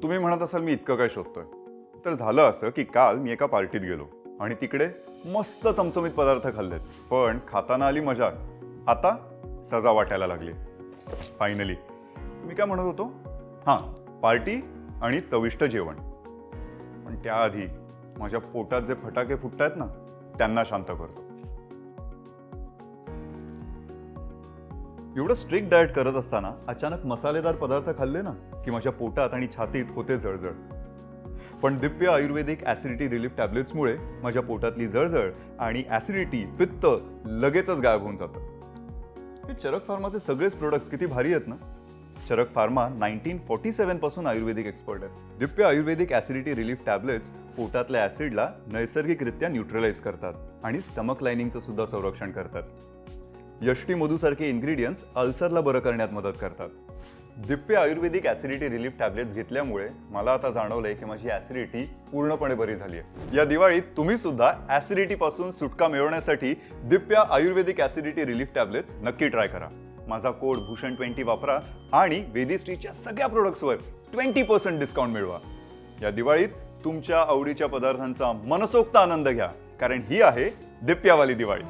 तुम्ही म्हणत असाल मी इतकं काय शोधतोय, तर झालं असं की काल मी एका पार्टीत गेलो आणि तिकडे मस्त चमचमीत पदार्थ खाल्लेत. पण खाताना आली मजा, आता सजा वाटायला लागली. फायनली मी काय म्हणत होतो, हां, पार्टी आणि चविष्ट जेवण. पण त्याआधी माझ्या पोटात जे फटाके फुटतायत ना, त्यांना शांत करतो. एवढं स्ट्रिक्ट डाएट करत असताना अचानक मसालेदार पदार्थ खाल्ले ना की माझ्या पोटात आणि छातीत होते जळजळ. पण दिव्य आयुर्वेदिक ॲसिडिटी रिलीफ टॅब्लेट्समुळे माझ्या पोटातली जळजळ आणि ॲसिडिटी, पित्त लगेचच गायब होऊन जातं. हे चरक फार्माचे सगळेच प्रोडक्ट्स किती भारी आहेत ना. चरक फार्मा 1947 पासून आयुर्वेदिक एक्सपर्ट आहे. दिव्य आयुर्वेदिक ॲसिडिटी रिलीफ टॅब्लेट्स पोटातल्या ॲसिडला नैसर्गिकरित्या न्यूट्रलाइज करतात आणि स्टमक लाइनिंगचं सुद्धा संरक्षण करतात. यष्टी मधूसारखे इन्ग्रेडियंट्स अल्सरला बरं करण्यात मदत करतात. दिव्य आयुर्वेदिक ॲसिडिटी रिलीफ टॅब्लेट्स घेतल्यामुळे मला आता जाणवलंय की माझी ॲसिडिटी पूर्णपणे बरी झाली आहे. या दिवाळीत तुम्ही सुद्धा ॲसिडिटी पासून सुटका मिळवण्यासाठी दिव्य आयुर्वेदिक ॲसिडिटी रिलीफ टॅब्लेट्स नक्की ट्राय करा. माझा कोड भूषण20 वापरा आणि वेदिस्ट्रीच्या सगळ्या प्रोडक्ट्सवर 20% डिस्काउंट मिळवा. या दिवाळीत तुमच्या आवडीच्या पदार्थांचा मनसोक्त आनंद घ्या, कारण ही आहे दिव्यावाली दिवाळी.